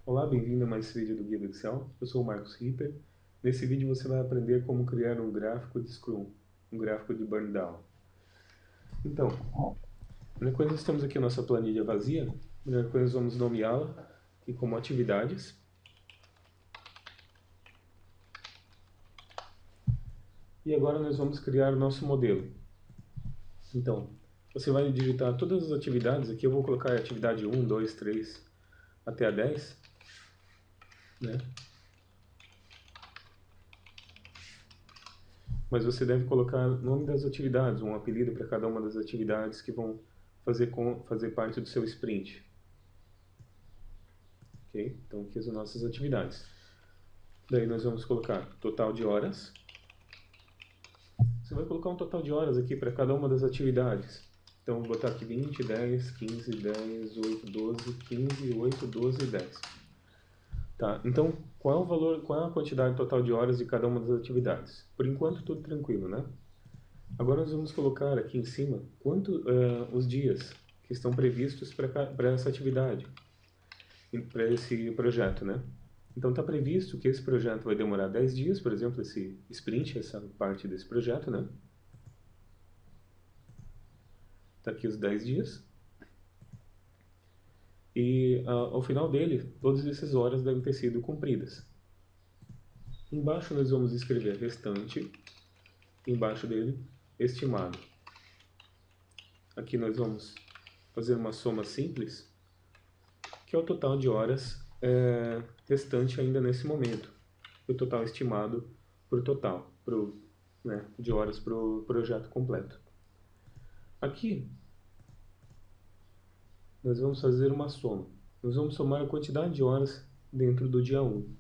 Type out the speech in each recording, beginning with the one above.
Olá, bem-vindo a mais esse vídeo do Guia do Excel. Eu sou o Marcos Ripper. Nesse vídeo você vai aprender como criar um gráfico de Scrum, um gráfico de Burn Down. Então, quando nós temos aqui a nossa planilha vazia, a primeira coisa nós vamos nomeá-la aqui como atividades. E agora nós vamos criar o nosso modelo. Então, você vai digitar todas as atividades, aqui eu vou colocar a atividade 1, 2, 3 até a 10, né? Mas você deve colocar o nome das atividades, um apelido para cada uma das atividades que vão fazer parte do seu sprint. Ok? Então aqui as nossas atividades. Daí nós vamos colocar total de horas. Você vai colocar um total de horas aqui para cada uma das atividades. Então vou botar aqui 20, 10, 15, 10, 8, 12, 15, 8, 12 e 10. Tá, então qual é o valor, qual é a quantidade total de horas de cada uma das atividades? Por enquanto tudo tranquilo, né? Agora nós vamos colocar aqui em cima os dias que estão previstos para essa atividade, para esse projeto, né? Então está previsto que esse projeto vai demorar 10 dias, por exemplo, esse sprint, essa parte desse projeto, né? Está aqui os 10 dias. E ao final dele, todas essas horas devem ter sido cumpridas. Embaixo nós vamos escrever restante, embaixo dele, estimado. Aqui nós vamos fazer uma soma simples, que é o total de horas restante ainda nesse momento. O total estimado por total, de horas para o projeto completo. Aqui, nós vamos fazer uma soma. Nós vamos somar a quantidade de horas dentro do dia 1.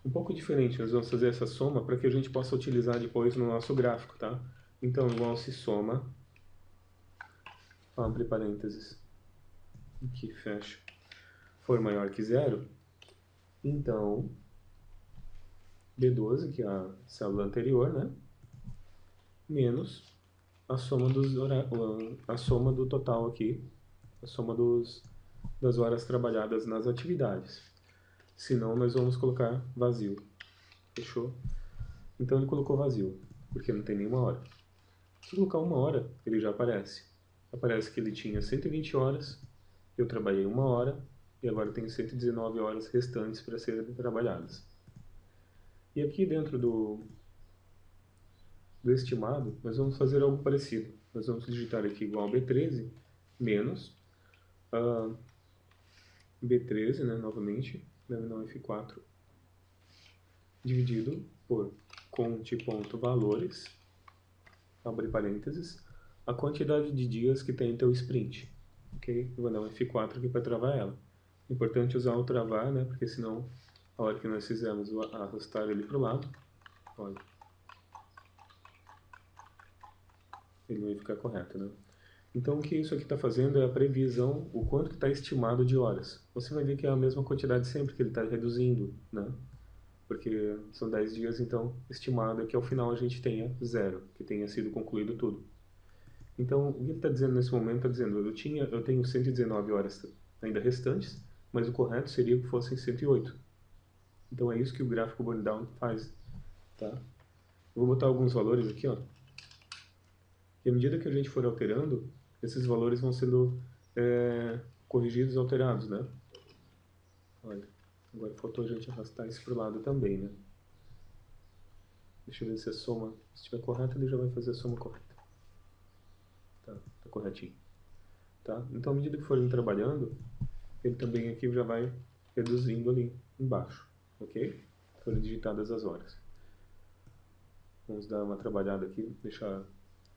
Um pouco diferente, nós vamos fazer essa soma para que a gente possa utilizar depois no nosso gráfico, tá? Então, igual se soma, abre parênteses, aqui fecha, for maior que zero, então B12, que é a célula anterior, né? Menos a soma, a soma do total aqui, a soma das horas trabalhadas nas atividades. Senão nós vamos colocar vazio. Fechou? Então ele colocou vazio, porque não tem nenhuma hora. Se colocar uma hora, ele já aparece. Aparece que ele tinha 120 horas, eu trabalhei uma hora, e agora tenho 119 horas restantes para serem trabalhadas. E aqui dentro do estimado, nós vamos fazer algo parecido. Nós vamos digitar aqui igual a B13 menos B13, né, novamente, não F4, dividido por conte.valores, abre parênteses, a quantidade de dias que tem teu sprint. Ok? Eu vou dar um F4 aqui para travar ela. Importante usar o travar, né, porque senão, a hora que nós fizermos arrastar ele para o lado, olha, ele vai ficar correto, né? Então o que isso aqui está fazendo é a previsão, o quanto que está estimado de horas. Você vai ver que é a mesma quantidade sempre, que ele está reduzindo, né? Porque são 10 dias, então estimado é que ao final a gente tenha zero, que tenha sido concluído tudo. Então o que ele está dizendo nesse momento? Está dizendo, eu tenho 119 horas ainda restantes, mas o correto seria que fossem 108. Então é isso que o gráfico burn down faz, tá? Eu vou botar alguns valores aqui, ó. E à medida que a gente for alterando, esses valores vão sendo corrigidos e alterados, né? Olha, agora faltou a gente arrastar isso para o lado também, né? Deixa eu ver se a soma, se estiver correta, ele já vai fazer a soma correta. Tá corretinho. Tá? Então, à medida que forem trabalhando, ele também aqui já vai reduzindo ali embaixo, ok? Foram digitadas as horas. Vamos dar uma trabalhada aqui, deixar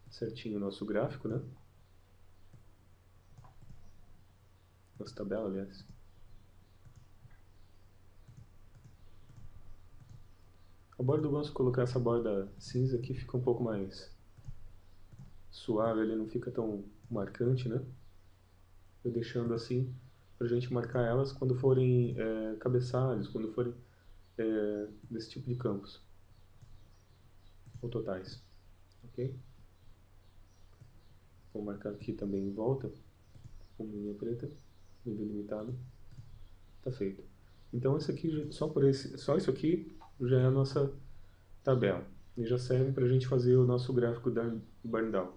certinho o nosso gráfico, né? Nossa tabela, aliás. A borda eu gosto de colocar essa borda cinza aqui, fica um pouco mais suave, ele não fica tão marcante, né? Eu deixando assim pra gente marcar elas quando forem cabeçalhos, quando forem desse tipo de campos, ou totais, ok? Vou marcar aqui também em volta, com linha preta, nível limitado, tá feito. Então isso aqui, só isso aqui já é a nossa tabela. E já serve para a gente fazer o nosso gráfico da burn down.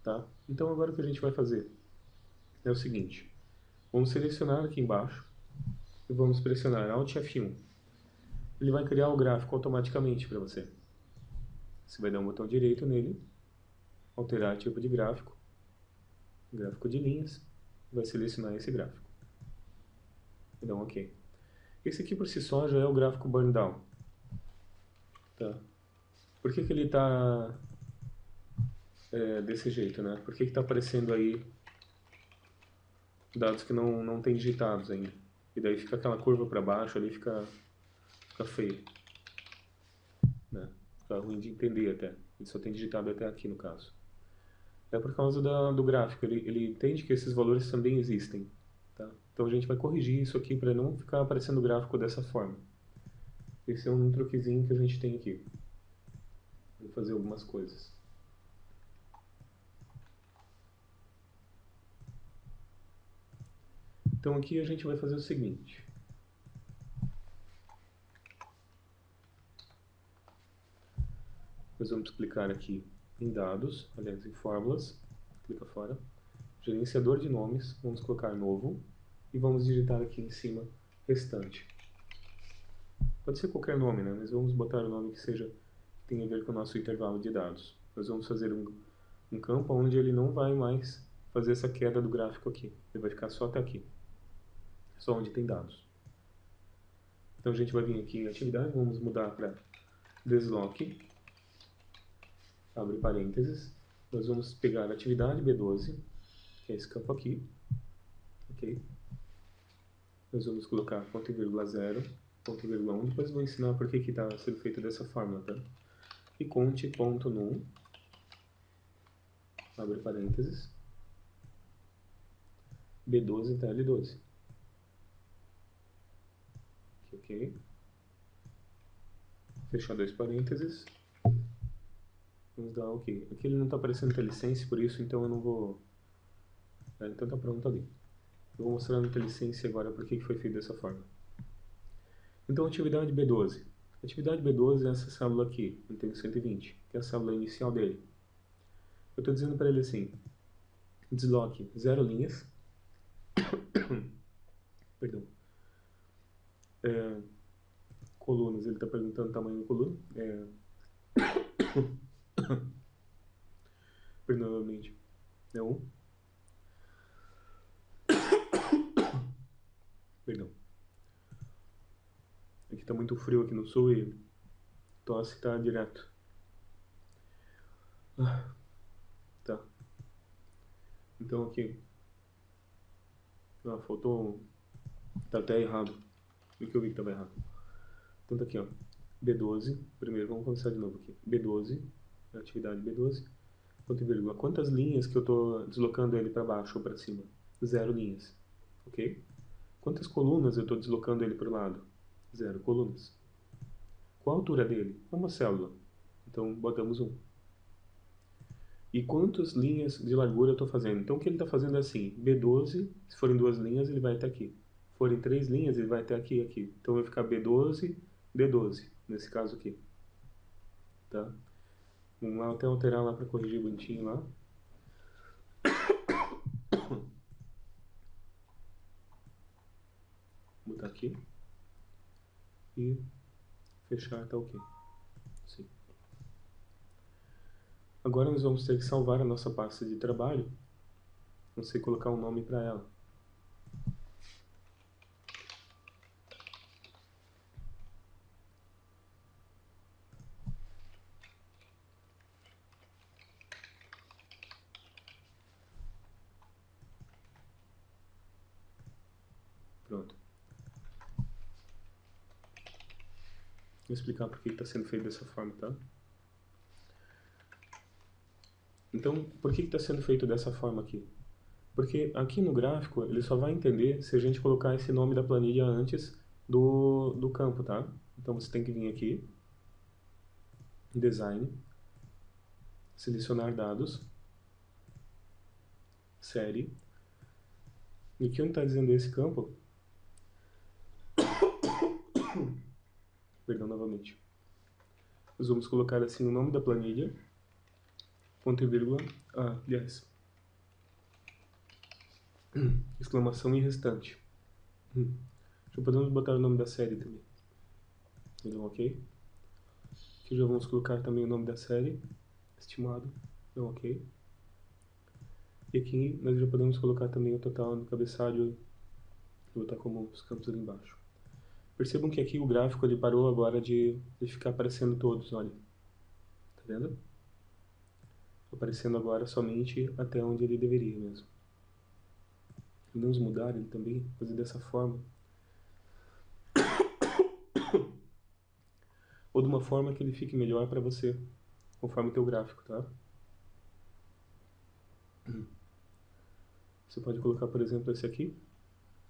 Tá? Então agora o que a gente vai fazer é o seguinte. Vamos selecionar aqui embaixo e vamos pressionar Alt F1. Ele vai criar o gráfico automaticamente para você. Você vai dar um botão direito nele, alterar tipo de gráfico, gráfico de linhas, vai selecionar esse gráfico. E dá um OK. Esse aqui por si só já é o gráfico burn down. Tá? Por que ele está desse jeito, né? Por que está aparecendo aí dados que não tem digitados ainda? E daí fica aquela curva para baixo ali, fica feio. Né? Fica ruim de entender até. Ele só tem digitado até aqui no caso. É por causa do gráfico. Ele entende que esses valores também existem. Tá? Então a gente vai corrigir isso aqui para não ficar aparecendo o gráfico dessa forma. Esse é um truquezinho que a gente tem aqui. Vou fazer algumas coisas. Então aqui a gente vai fazer o seguinte. Nós vamos clicar aqui em dados, aliás em fórmulas, clica fora. Gerenciador de nomes, vamos colocar novo e vamos digitar aqui em cima restante. Pode ser qualquer nome, né? Mas vamos botar o nome que tenha a ver com o nosso intervalo de dados. Nós vamos fazer um campo onde ele não vai mais fazer essa queda do gráfico aqui. Ele vai ficar só até aqui. Só onde tem dados. Então a gente vai vir aqui em atividade, vamos mudar para desloque, abre parênteses, nós vamos pegar a atividade B12, que é esse campo aqui, ok? Nós vamos colocar ponto e vírgula 0, ponto e vírgula 1, depois eu vou ensinar por que está sendo feito dessa forma, tá? E conte ponto num, abre parênteses, B12 até L12. Ok? Fechar dois parênteses. Vamos dar OK. Aqui ele não está aparecendo IntelliSense, por isso então eu não vou... então está pronto ali. Eu vou mostrar no IntelliSense agora por que foi feito dessa forma. Então atividade B12. Atividade B12 é essa célula aqui, item 120, que é a célula inicial dele. Eu estou dizendo para ele assim, desloque 0 linhas, perdão, colunas, ele está perguntando o tamanho da coluna, novamente, é 1, perdão, aqui está muito frio aqui no sul e tosse está direto. Tá. Então aqui, faltou, tá até errado, o que eu vi que estava errado. Então tá aqui, ó, B12, primeiro vamos começar de novo aqui, B12, atividade B12, ponto e vírgula, quantas linhas que eu estou deslocando ele para baixo ou para cima? 0 linhas, ok? Quantas colunas eu estou deslocando ele para o lado? 0 colunas. Qual a altura dele? Uma célula, então botamos 1. E quantas linhas de largura eu estou fazendo? Então o que ele está fazendo é assim, B12, se forem 2 linhas, ele vai até aqui. Se forem 3 linhas, ele vai até aqui e aqui. Então vai ficar B12, D12, nesse caso aqui. Tá? Vamos lá até alterar lá para corrigir bonitinho lá. Vou botar aqui. E fechar, tá ok. Sim. Agora nós vamos ter que salvar a nossa pasta de trabalho. Não sei colocar um nome para ela. Pronto. Vou explicar por que está sendo feito dessa forma, tá? Então, por que está sendo feito dessa forma aqui? Porque aqui no gráfico, ele só vai entender se a gente colocar esse nome da planilha antes do campo, tá? Então você tem que vir aqui, Design, selecionar dados, série, e aqui onde está dizendo esse campo, Perdão novamente. Nós vamos colocar assim o nome da planilha, ponto e vírgula, aliás, exclamação e restante. Já podemos botar o nome da série também. Então, ok? Aqui já vamos colocar também o nome da série, estimado, então, ok? E aqui nós já podemos colocar também o total no cabeçalho, vou botar como os campos ali embaixo. Percebam que aqui o gráfico ele parou agora de ficar aparecendo todos, olha. Tá vendo? Aparecendo agora somente até onde ele deveria mesmo. Podemos mudar ele também, fazer dessa forma. Ou de uma forma que ele fique melhor para você, conforme o teu gráfico, tá? Você pode colocar, por exemplo, esse aqui.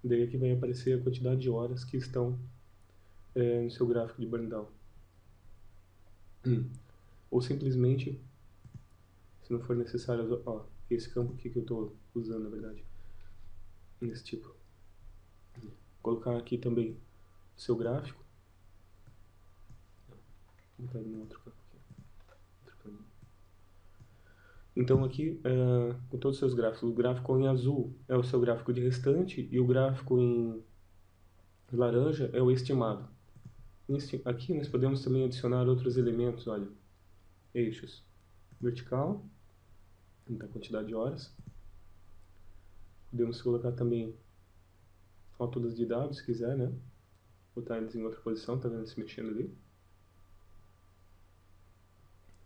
Daí aqui vai aparecer a quantidade de horas que estão no seu gráfico de burn down. Ou simplesmente, se não for necessário, ó, esse campo aqui que eu estou usando, na verdade, nesse tipo. Colocar aqui também o seu gráfico. Vou botar ele no outro campo aqui. Então aqui, com todos os seus gráficos, o gráfico em azul é o seu gráfico de restante e o gráfico em laranja é o estimado. Aqui nós podemos também adicionar outros elementos, olha, eixos vertical, a quantidade de horas. Podemos colocar também rótulos de dados, se quiser, né? Botar eles em outra posição, tá vendo se mexendo ali?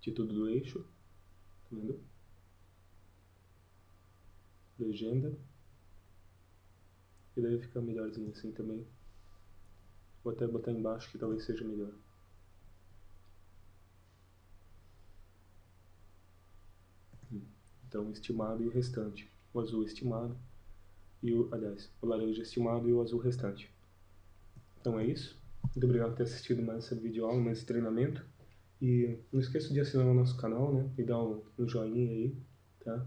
Título do eixo, tá vendo? Legenda. E daí fica melhorzinho assim também. Vou até botar embaixo que talvez seja melhor. Então, estimado e o restante. O azul estimado e o laranja estimado e o azul restante. Então é isso. Muito obrigado por ter assistido mais essa videoaula, mais esse treinamento. E não esqueça de assinar o nosso canal, né? E dar um joinha aí, tá?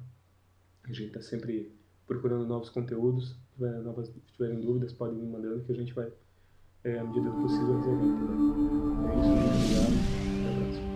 A gente tá sempre procurando novos conteúdos. Se tiverem dúvidas, podem me mandando que a gente vai, à medida do possível, resolvendo também. É isso, muito obrigado. Até a próxima.